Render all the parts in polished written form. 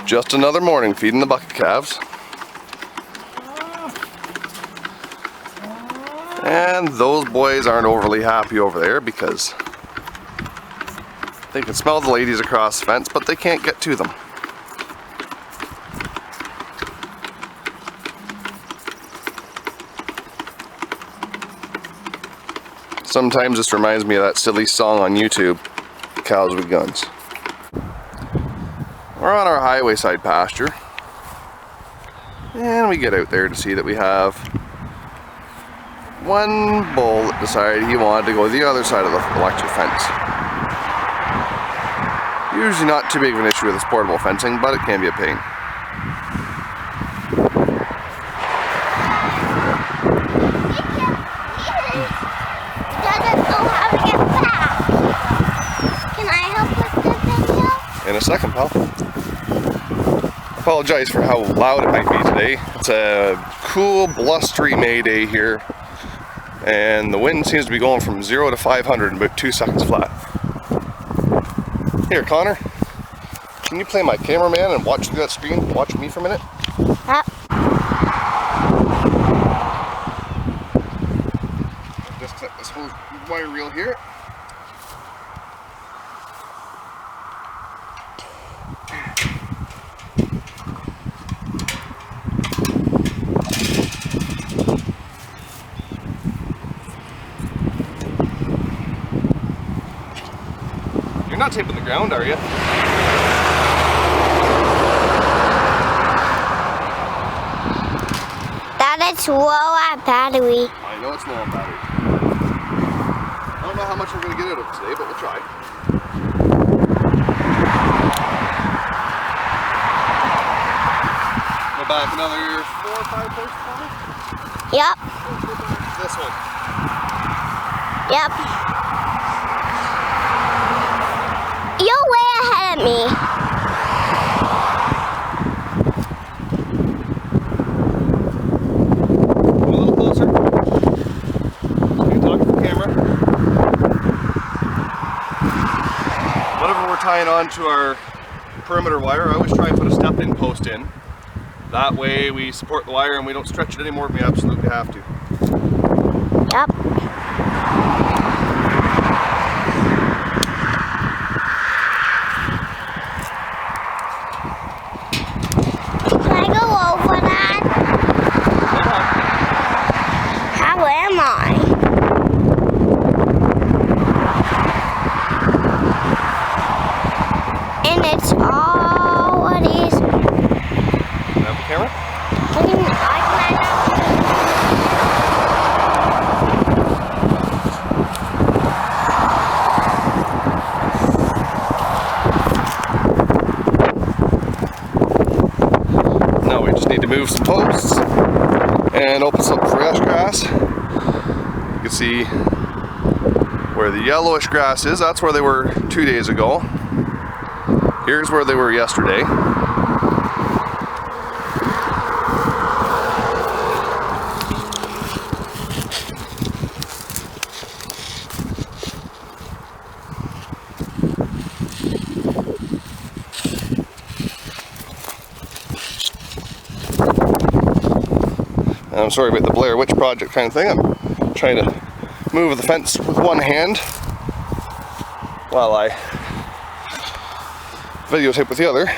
Just another morning feeding the bucket calves. And those boys aren't overly happy over there because they can smell the ladies across the fence, but they can't get to them. Sometimes this reminds me of that silly song on YouTube, Cows with Guns. We're on our highway side pasture, and we get out there to see that we have one bull that decided he wanted to go the other side of the electric fence. Usually not too big of an issue with this portable fencing, but it can be a pain. In a second, pal. Apologize for how loud it might be today. It's a cool, blustery May day here, and the wind seems to be going from 0 to 500 in about 2 seconds flat. Here, Connor, can you play my cameraman and watch through that screen? Watch me for a minute. Just set this whole wire reel here. You're not taping the ground, are you? That is low at battery. I know it's low on battery. I don't know how much we're going to get out of it today, but we'll try. Go back another 4 or 5 posts, Connor? Yep. This one. Yep. You're way ahead of me. Come a little closer. So you can talk to the camera. Whenever we're tying on to our perimeter wire, I always try and put a step-in post in. That way we support the wire and we don't stretch it any more than we absolutely have to. Yep. Move some posts and open some fresh grass. You can see where the yellowish grass is. That's where they were 2 days ago. Here's where they were yesterday. I'm sorry about the Blair Witch Project kind of thing. I'm trying to move the fence with one hand while I videotape with the other.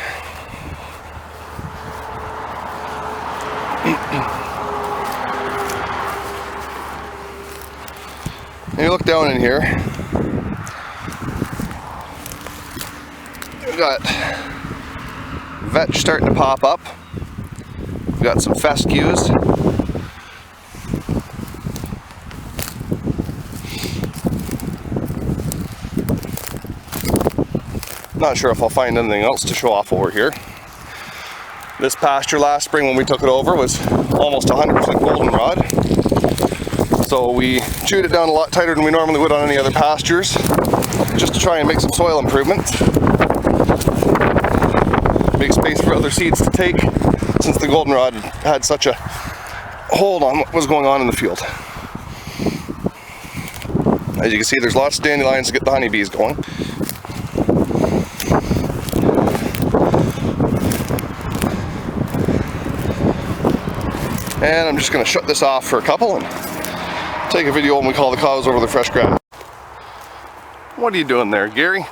And you look down in here, we've got vetch starting to pop up. We've got some fescues. Not sure if I'll find anything else to show off over here. This pasture last spring when we took it over was almost 100% goldenrod. So we chewed it down a lot tighter than we normally would on any other pastures, just to try and make some soil improvements. Make space for other seeds to take, since the goldenrod had such a hold on what was going on in the field. As you can see, there's lots of dandelions to get the honeybees going. And I'm just going to shut this off for a couple and take a video when we call the cows over the fresh grass. What are you doing there, Gary?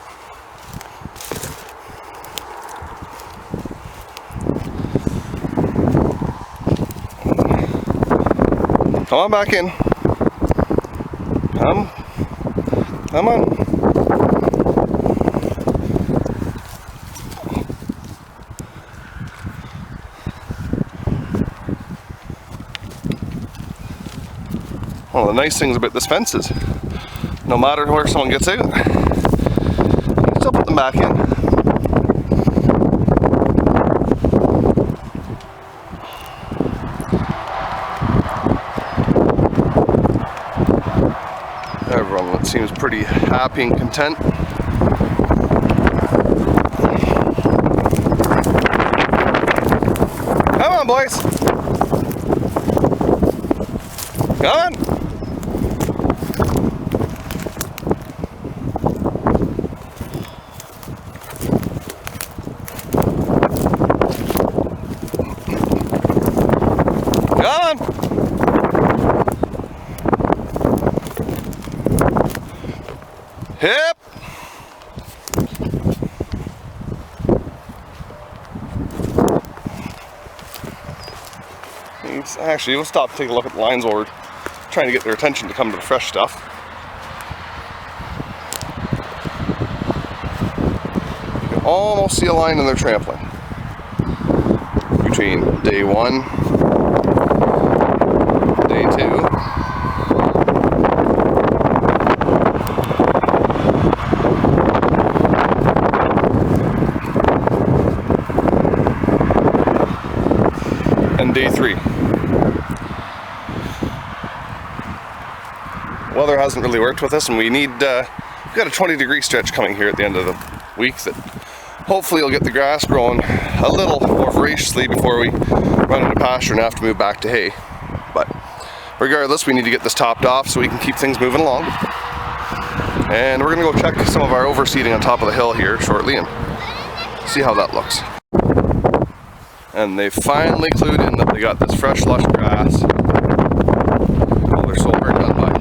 Come on back in. Come on. One of the nice things about this fence is no matter where someone gets out, you can still put them back in. Everyone seems pretty happy and content. Come on, boys. Come on. Come on. Hip. Actually, let's stop and take a look at the lines while we're trying to get their attention to come to the fresh stuff. You can almost see a line in their trampling between day 1, day 2, and day 3. Weather hasn't really worked with us, and we need, we've got a 20-degree stretch coming here at the end of the week that hopefully will get the grass growing a little more voraciously before we run into pasture and have to move back to hay. But regardless, we need to get this topped off so we can keep things moving along. And we're gonna go check some of our overseeding on top of the hill here shortly and see how that looks. And they finally clued in that they got this fresh, lush grass. Well, they're so hard done by.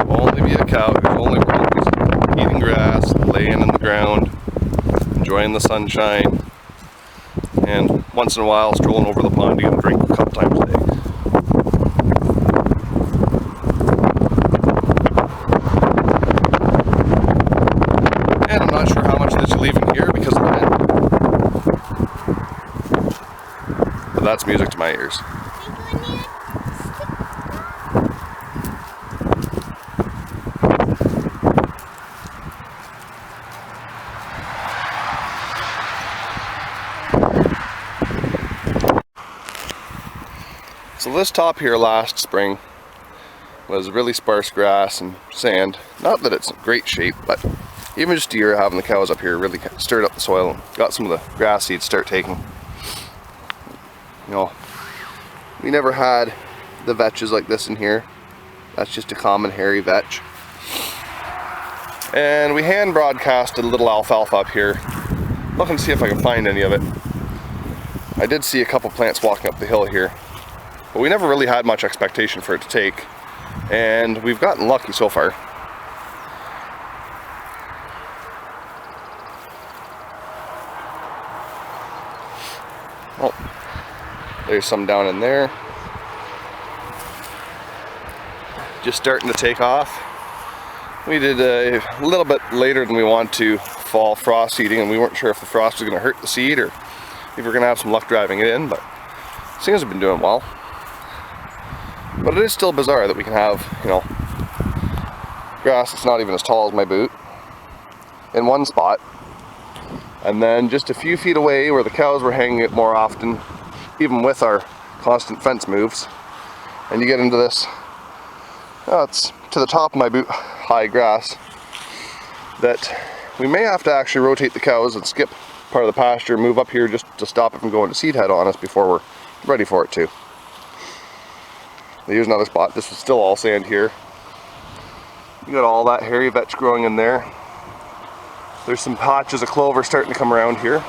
Only be a cow who's only eating grass, laying in the ground, enjoying the sunshine, and once in a while strolling over the pond to get a drink a couple times a day. And I'm not sure how much of this you leave in here because of the wind. But that's music to my ears. So this top here last spring was really sparse grass and sand. Not that it's in great shape, but even just a year having the cows up here really stirred up the soil and got some of the grass seeds start taking. You know, we never had the vetches like this in here. That's just a common hairy vetch. And we hand broadcasted a little alfalfa up here. Looking to see if I can find any of it. I did see a couple plants walking up the hill here, but we never really had much expectation for it to take. And we've gotten lucky so far. Oh, there's some down in there. Just starting to take off. We did a little bit later than we want to fall frost seeding, and we weren't sure if the frost was going to hurt the seed or if we were going to have some luck driving it in, but things have been doing well. But it is still bizarre that we can have, you know, grass that's not even as tall as my boot in one spot, and then just a few feet away where the cows were hanging it more often, even with our constant fence moves, and you get into this, it's to the top of my boot high grass, that we may have to actually rotate the cows and skip part of the pasture, move up here just to stop it from going to seed head on us before we're ready for it to. Here's another spot. This is still all sand here. You got all that hairy vetch growing in there. There's some patches of clover starting to come around here.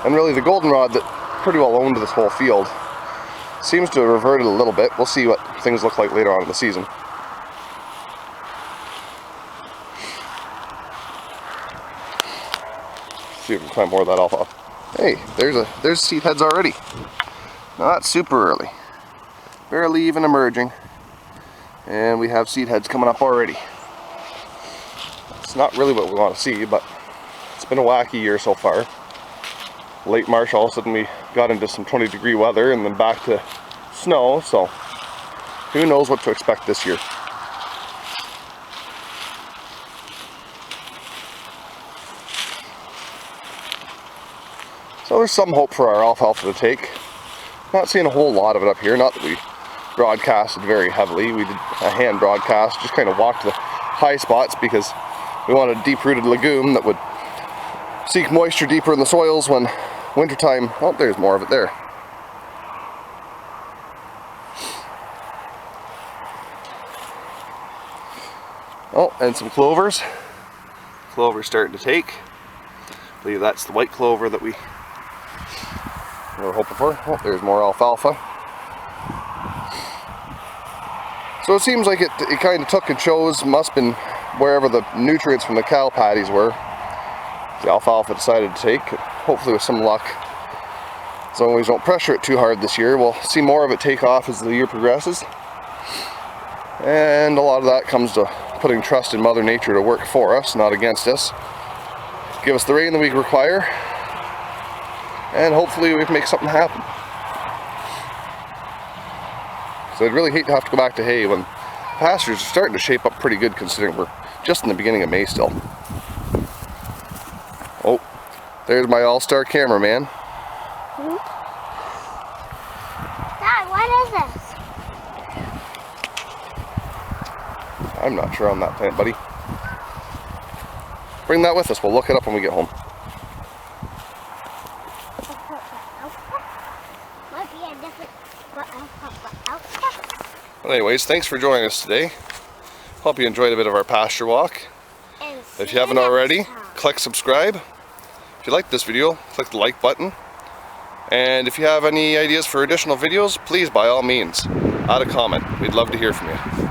And really the goldenrod that pretty well owned this whole field seems to have reverted a little bit. We'll see what things look like later on in the season. See if we can find more of that alfalfa. Hey, there's seed heads already. Not super early. Barely even emerging. And we have seed heads coming up already. It's not really what we want to see, but it's been a wacky year so far. Late March, all of a sudden we got into some 20-degree weather and then back to snow, so who knows what to expect this year. So there's some hope for our alfalfa to take. Not seeing a whole lot of it up here, not that we broadcasted very heavily. We did a hand broadcast, just kind of walked the high spots because we wanted a deep-rooted legume that would seek moisture deeper in the soils when wintertime. Oh, there's more of it there. Oh, and some clovers. Clover's starting to take. I believe that's the white clover that we were hoping for. Oh, there's more alfalfa. So it seems like it kind of took and chose, must have been wherever the nutrients from the cow patties were. The alfalfa decided to take. Hopefully with some luck, as long as we don't pressure it too hard this year, we'll see more of it take off as the year progresses. And a lot of that comes to putting trust in Mother Nature to work for us, not against us. Give us the rain that we require, and hopefully we can make something happen. So I'd really hate to have to go back to hay when pastures are starting to shape up pretty good, considering we're just in the beginning of May still. Oh, there's my all-star cameraman. Dad, what is this? I'm not sure on that plant, buddy. Bring that with us. We'll look it up when we get home. Might be a different alpha. Well, anyways, thanks for joining us today. Hope you enjoyed a bit of our pasture walk. If you haven't already, click subscribe. If you liked this video, click the like button. And if you have any ideas for additional videos, please by all means, add a comment. We'd love to hear from you.